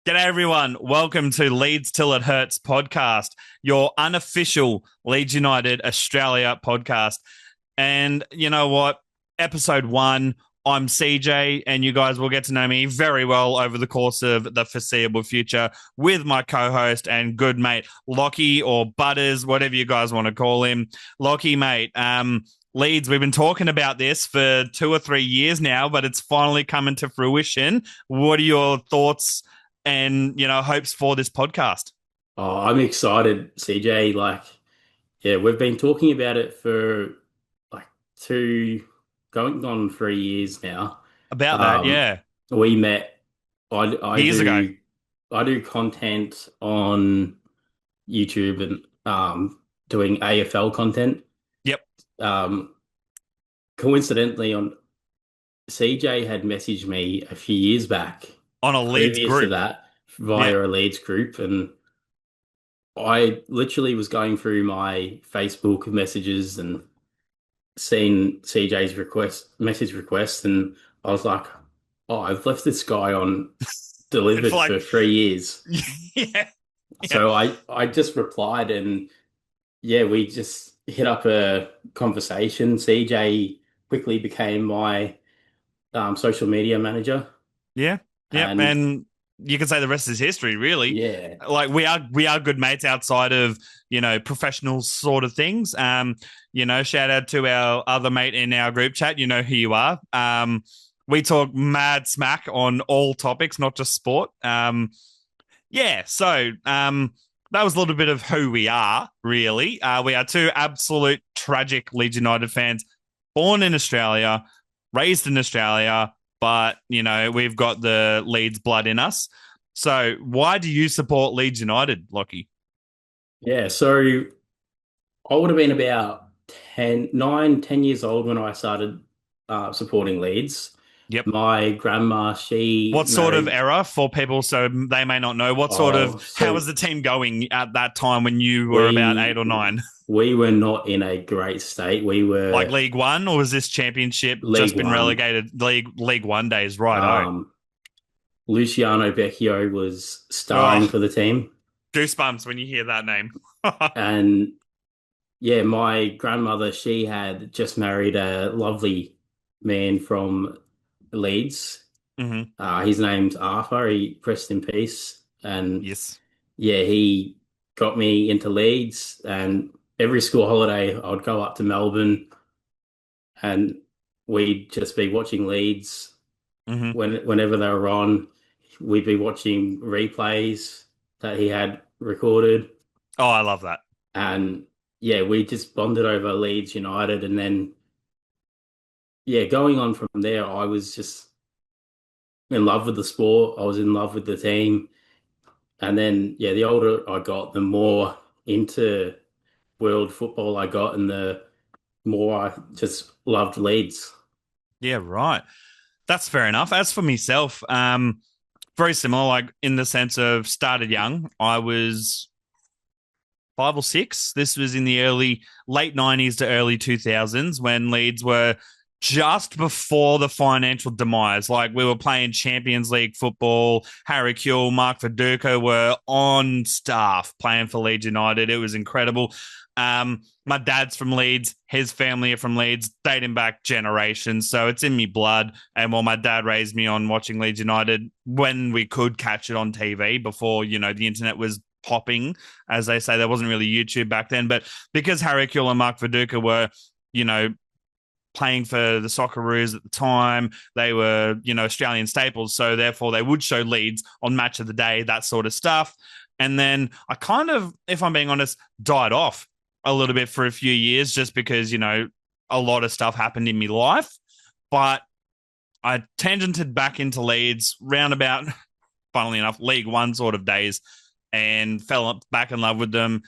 G'day, everyone. Welcome to Leeds Till It Hurts podcast, your unofficial Leeds United Australia podcast. And you know what? Episode 1, I'm CJ, and you guys will get to know me very well over the course of the foreseeable future with my co-host and good mate, Lachie, or Butters, whatever you guys want to call him. Lachie, mate, Leeds, we've been talking about this for 2 or 3 years now, but it's finally coming to fruition. What are your thoughts and, hopes for this podcast? Oh, I'm excited, CJ. We've been talking about it for like going on 3 years now. About that, Um, yeah. we met. I Years ago. do content on YouTube and doing AFL content. Yep. Um, Coincidentally, on CJ had messaged me a few years back, On a Leeds previous to group. that, Yeah. via a Leeds group, and I literally was going through my Facebook messages and seen CJ's message request, and I was like, "Oh, I've left this guy on It's delivered like, for 3 years." yeah. Yeah. So I just replied, and yeah, we just hit up a conversation. CJ quickly became my social media manager, Yeah. Yep. and And you can say the rest is history, really. yeah, Like we are good mates outside of, professional sort of things. Shout out to our other mate in our group chat. You know who you are. We talk mad smack on all topics, not just sport. That was a little bit of who we are, really. We are two absolute tragic Leeds United fans, born in Australia, raised in Australia, but, we've got the Leeds blood in us. So why do you support Leeds United, Lachie? yeah. So I would have been about 10 years old when I started supporting Leeds. Yep. My grandma, she What sort of married. era for people so they may not know? Oh, How so was the team going at that time when you were about 8 we or 9? we were not in a great state. We Like were League One, or was this championship just League been One. relegated? League One days, right? Um, Luciano Vecchio was Oh, starring for the team, goosebumps when you hear that name. and yeah, my grandmother, she had just married a lovely man from Leeds. Hmm. His name's Arthur. He rest in peace. And Yes. yeah, he got me into Leeds. And every school holiday, I'd go up to Melbourne, and we'd just be watching Leeds Hmm. whenever they were on. We'd be watching replays that he had recorded. Oh, I love that. And yeah, we just bonded over Leeds United. And then, yeah, going on from there, I was just in love with the sport. I was in love with the team. And then, yeah, the older I got, the more into world football I got, and the more I just loved Leeds. Yeah, right. That's fair enough. As for myself, very similar, like in the sense of started young. I was 5 or 6. This was in the late 90s to early 2000s when Leeds were just before the financial demise. Like we were playing Champions League football. Harry Kewell, Mark Viduka were on staff playing for Leeds United. It was incredible. My dad's from Leeds. His family are from Leeds, dating back generations. So it's in me blood. And while my dad raised me on watching Leeds United when we could catch it on TV before, the internet was popping, as they say, there wasn't really YouTube back then. But because Harry Kewell and Mark Viduka were, you know, playing for the Socceroos at the time. They were, Australian staples. So therefore they would show Leeds on Match of the Day, that sort of stuff. And then I kind of, if I'm being honest, died off a little bit for a few years just because, a lot of stuff happened in my life. But I tangented back into Leeds roundabout, funnily enough, League One sort of days and fell back in love with them.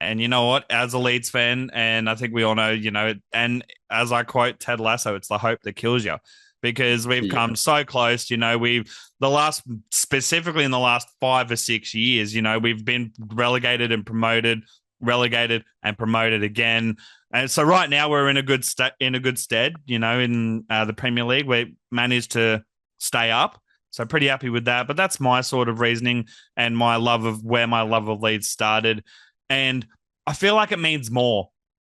And you know what? As a Leeds fan, and I think we all know, and as I quote Ted Lasso, it's the hope that kills you because we've Yeah. come so close. Specifically in the last 5 or 6 years, we've been relegated and promoted again. And so right now we're in a good stead, in the Premier League. We managed to stay up. So pretty happy with that. But that's my sort of reasoning and my love of where my love of Leeds started. And I feel like it means more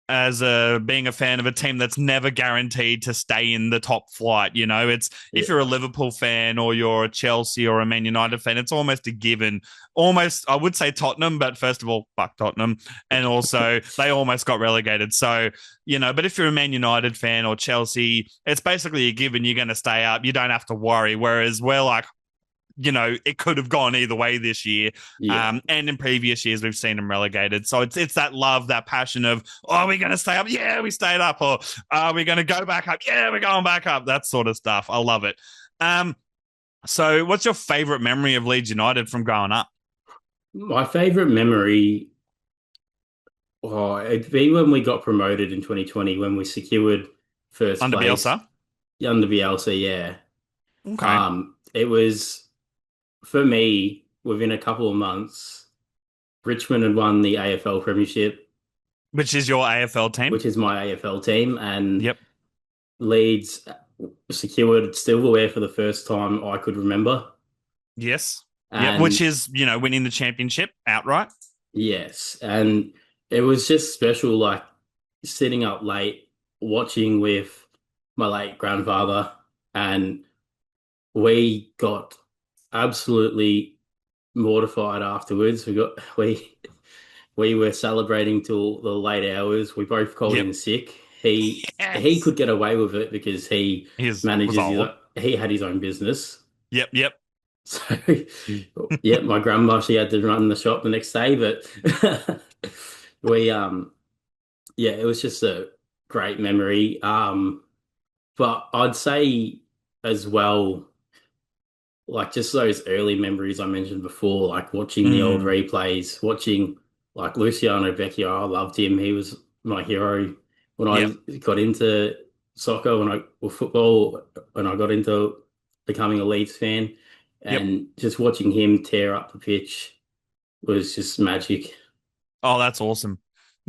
as being a fan of a team that's never guaranteed to stay in the top flight. You know, it's if Yeah. you're a Liverpool fan or you're a Chelsea or a Man United fan, it's almost a given. Almost, I would say Tottenham, but first of all, fuck Tottenham. And also, they almost got relegated. So, you know, but if you're a Man United fan or Chelsea, it's basically a given you're going to stay up. You don't have to worry. Whereas we're like, you know, it could have gone either way this year. Yeah. And in previous years, we've seen them relegated. So it's that love, that passion of, oh, are we going to stay up? Yeah, we stayed up. Or are we going to go back up? Yeah, we're going back up. That sort of stuff. I love it. So what's your favorite memory of Leeds United from growing up? My favorite memory, it'd be when we got promoted in 2020 when we secured first Under place Bielsa? under Bielsa. Yeah. Okay. It was for me within a couple of months. Richmond had won the AFL Premiership, Which is your AFL team? which is my AFL team, and Yep. Leeds secured silverware for the first time I could remember. Yes. Yep. Which And is, you know, winning the championship outright. yes, and it was just special, like sitting up late, watching with my late grandfather, and we got absolutely mortified afterwards. We were celebrating till the late hours. We both called Yep. in sick. He Yes. could get away with it because he He was manages old. he had his own business. Yep. Yep. So yeah, my grandma, she had to run the shop the next day, but we yeah, it was just a great memory. But I'd say as well, like just those early memories I mentioned before, like watching the old Mm. replays, watching like Luciano Vecchio. I loved him. He was my hero when Yep. I got into soccer, or football, when I got into becoming a Leeds fan, Yep. and just watching him tear up the pitch was just magic. Oh, that's awesome.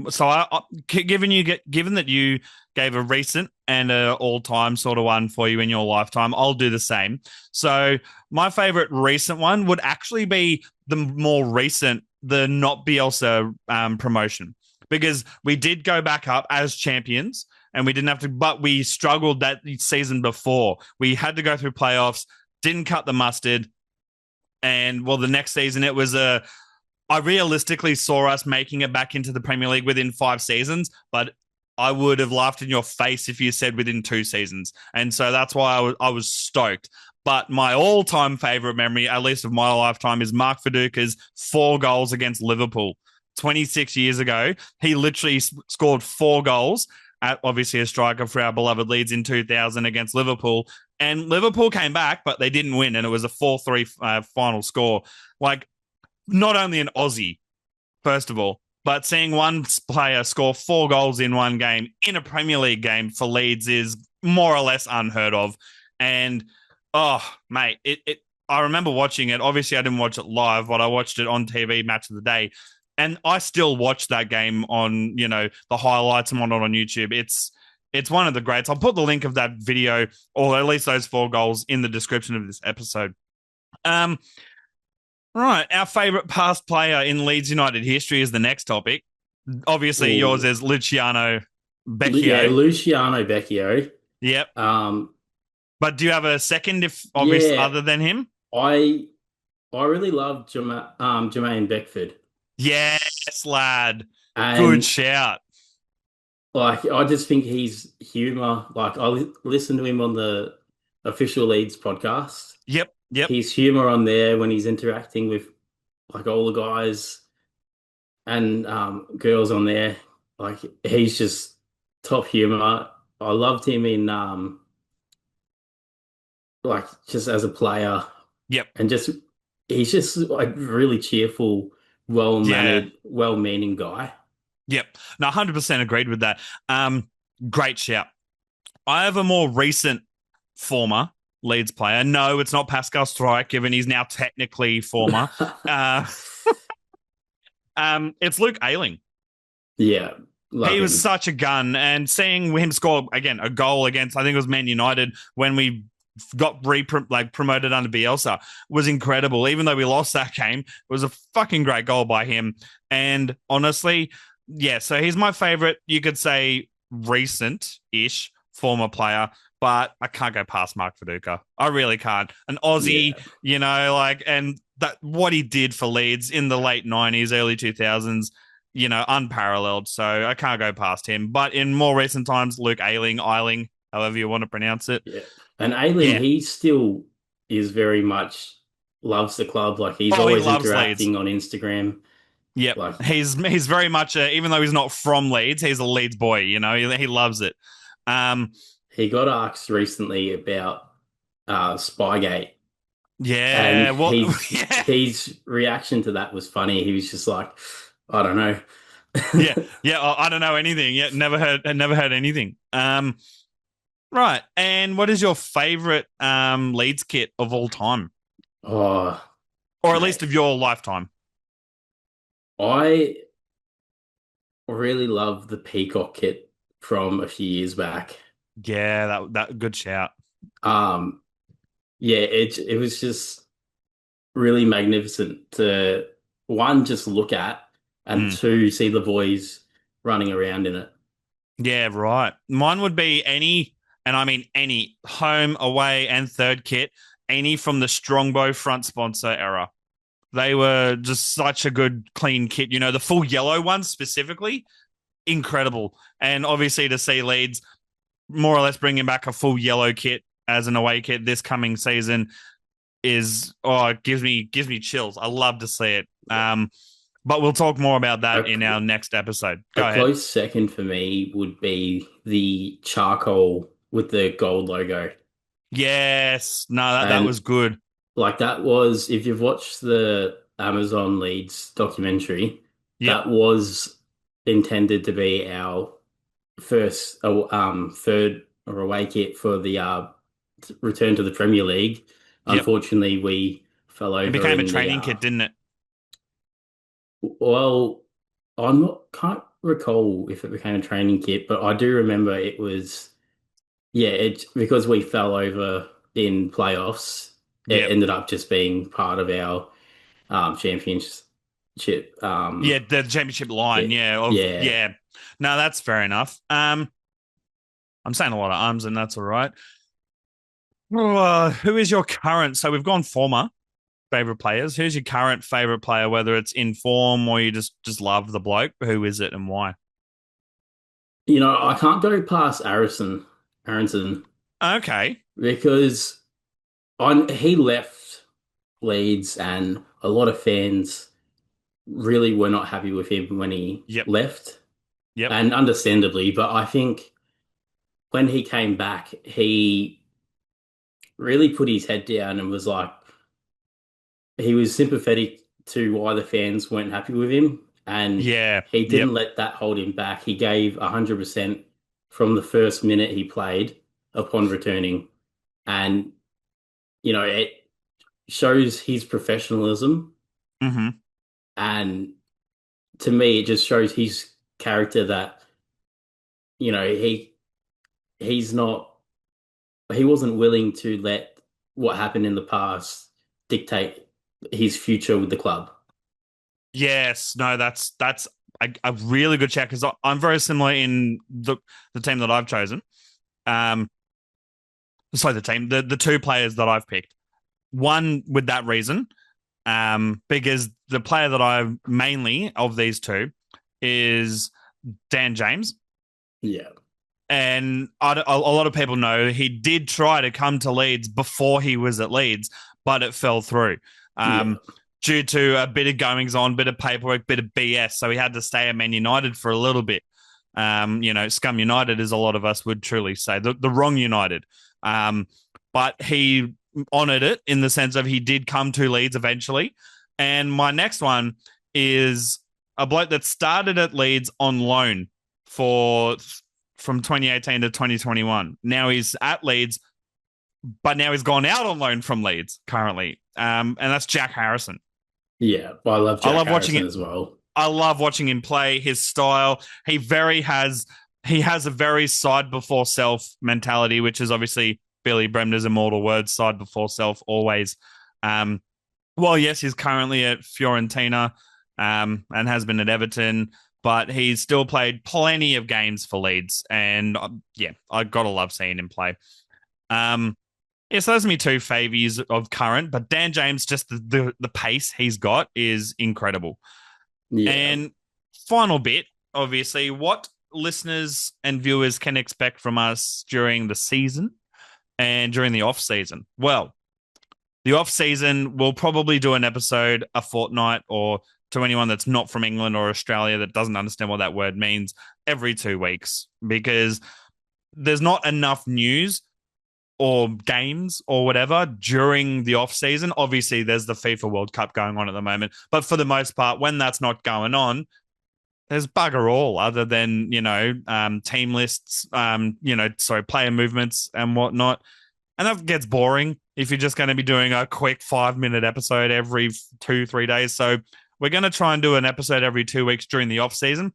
So, given that you gave a recent and a all-time sort of one for you in your lifetime, I'll do the same. So, my favorite recent one would actually be the more recent, the not Bielsa promotion, because we did go back up as champions, and we didn't have to, but we struggled that season before. We had to go through playoffs, didn't cut the mustard, and well, the next season it was a I realistically saw us making it back into the Premier League within 5 seasons, but I would have laughed in your face if you said within 2 seasons. And so that's why I was stoked. But my all-time favorite memory, at least of my lifetime, is Mark Viduka's 4 goals against Liverpool 26 years ago. He literally scored 4 goals, at obviously a striker for our beloved Leeds in 2000 against Liverpool. And Liverpool came back, but they didn't win, and it was a 4-3 final score. Like, not only an Aussie, first of all, but seeing one player score 4 goals in one game in a Premier League game for Leeds is more or less unheard of. And oh, mate, I remember watching it. Obviously, I didn't watch it live, but I watched it on TV, match of the day. And I still watch that game on, you know, the highlights and whatnot on YouTube. It's one of the greats. I'll put the link of that video, or at least those 4 goals, in the description of this episode. Right, our favourite past player in Leeds United history is the next topic. Obviously, yours Or is Luciano yeah, Becchio. Luciano Vecchio. Yep. Um, But do you have a second, if obvious, yeah, other than him? I I really love Jermaine Beckford, Yes, lad. Good and shout. like I just think he's humor. Like listen to him on the official Leeds podcast. Yep, yep, His humor on there when he's interacting with like all the guys and girls on there. Like he's just top humor. I loved him in like just as a player, yep, and just he's just like really cheerful, yeah, well-mannered, well-meaning guy. yep. No, 100% agreed with that. Great shout. I have a more recent former Leeds player. No, it's not Pascal Strike, given he's now technically former. Uh, it's Luke Ayling. Yeah, love He was him. such a gun, and seeing him score again a goal against, I think it was Man United when we got promoted under Bielsa was incredible. Even though we lost that game, it was a fucking great goal by him. And honestly, yeah, so he's my favorite, you could say, recent-ish former player, but I can't go past Mark Viduka. I really can't. An Aussie, Yeah. and that what he did for Leeds in the late 90s, early 2000s, unparalleled. So I can't go past him. But in more recent times, Luke Ayling, however you want to pronounce it. Yeah. And Ailing, Yeah. he still is very much loves the club. Like he's Oh, he always loves Leeds. interacting on Instagram. Yep. Like He's very much even though he's not from Leeds, he's a Leeds boy, he loves it. he got asked recently about Spygate, and Yeah, well, his yeah. his reaction to that was funny. He was just like, I don't know. Yeah, yeah. I don't know anything. Yeah, never heard anything. Right. And what is your favorite Leeds kit of all time, Oh, or at least mate. of your lifetime? I really love the Peacock kit from a few years back. Yeah, that good shout. Um, yeah, it was just really magnificent to one, just look at, and Mm. two, see the boys running around in it. Yeah, right. Mine would be any, and I mean any, home, away, and third kit, any from the Strongbow front sponsor era. They were just such a good, clean kit. The full yellow ones specifically, incredible. And obviously to see Leeds more or less bringing back a full yellow kit as an away kit this coming season it gives me chills. I love to see it. But we'll talk more about that A, in our next episode. a Go ahead. close second for me would be the charcoal with the gold logo. Yes. No, that was And good. like that was, if you've watched the Amazon Leeds documentary, Yep. that was intended to be our first third or away kit for the return to the Premier League. Yep. Unfortunately, we fell It over became a in the training kit, didn't it? well, I'm not can't recall if it became a training kit, but I do remember it was yeah, it because we fell over in playoffs, it Yep. ended up just being part of our championship Yeah, the championship line, kit. yeah, Yeah. yeah. No, that's fair enough. I'm saying a lot of arms, and that's all right. Who is your current? So we've gone former favorite players. Who's your current favorite player, whether it's in form or you just love the bloke? Who is it and why? I can't go past Aronson, Okay. because he left Leeds and a lot of fans really were not happy with him when he Yep. left, Yep. and understandably, but I think when he came back, he really put his head down and was like, he was sympathetic to why the fans weren't happy with him, and Yeah. he Yep. didn't let that hold him back. He gave 100% from the first minute he played upon returning, and it shows his professionalism, Mm-hmm. and to me, it just shows his character that he's not he wasn't willing to let what happened in the past dictate his future with the club. Yes. No, that's a really good check because I'm very similar in the team that I've chosen. Um, sorry, the two players that I've picked. One with that reason, because the player that I mainly of these two is Dan James. Yeah. And a lot of people know he did try to come to Leeds before he was at Leeds, but it fell through Yeah. due to a bit of goings on, bit of paperwork, bit of BS. So he had to stay at Man United for a little bit. Scum United, as a lot of us would truly say, the wrong United. But he honoured it in the sense of he did come to Leeds eventually. And my next one is a bloke that started at Leeds on loan from 2018 to 2021. Now he's at Leeds, but now he's gone out on loan from Leeds currently. And that's Jack Harrison. Yeah. I love I Jack love watching Harrison it. as well. I love watching him play. His style. He has a very side before self mentality, which is obviously Billy Bremner's immortal words, side before self, always. Well, yes, he's currently at Fiorentina and has been at Everton, but he's still played plenty of games for Leeds. And yeah, I got to love seeing him play. Yeah, so those are me two favies of current, but Dan James, just the pace he's got is incredible. Yeah. And final bit, obviously, what listeners and viewers can expect from us during the season and during the off season? Well, the off season, we'll probably do an episode a fortnight, or to anyone that's not from England or Australia that doesn't understand what that word means, every 2 weeks, because there's not enough news or games or whatever during the off season. Obviously, there's the FIFA World Cup going on at the moment, but for the most part, when that's not going on, there's bugger all other than team lists, player movements and whatnot, and that gets boring if you're just going to be doing a quick 5-minute episode every 2-3 days. So we're going to try and do an episode every 2 weeks during the off season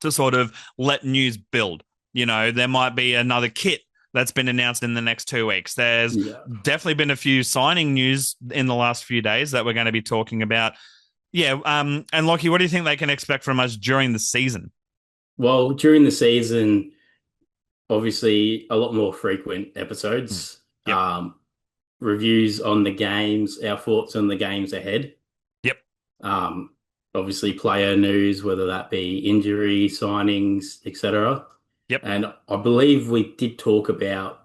to sort of let news build. There might be another kit that's been announced in the next 2 weeks. There's definitely been a few signing news in the last few days that we're going to be talking about. Yeah, and Lachie, what do you think they can expect from us during the season? Well, during the season, obviously a lot more frequent episodes. Yep. Reviews on the games, our thoughts on the games ahead. Yep. Obviously player news, whether that be injury, signings, etc. Yep. And I believe we did talk about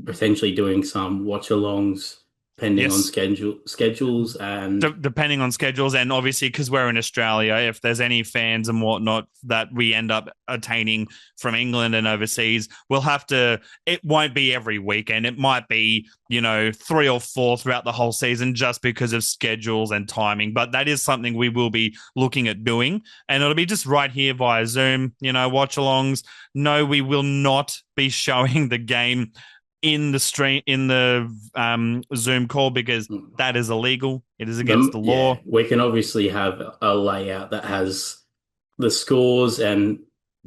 potentially doing some watch-alongs depending on schedules and depending on schedules, and obviously because we're in Australia, if there's any fans and whatnot that we end up attaining from England and overseas, we'll have to. It won't be every weekend. It might be 3 or 4 throughout the whole season, just because of schedules and timing. But that is something we will be looking at doing, and it'll be just right here via Zoom. Watch-alongs. No, we will not be showing the game in the stream, in the Zoom call, because that is illegal. It is against the law. Yeah, we can obviously have a layout that has the scores and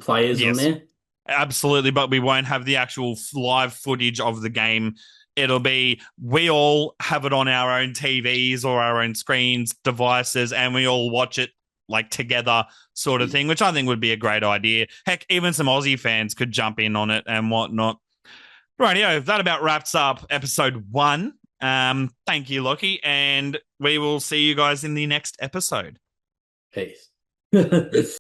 players on there. Absolutely, but we won't have the actual live footage of the game. It'll be, we all have it on our own TVs or our own screens, devices, and we all watch it like together sort of thing, which I think would be a great idea. Heck, even some Aussie fans could jump in on it and whatnot. Rightio, that about wraps up episode 1. Thank you, Lachie, and we will see you guys in the next episode. Peace.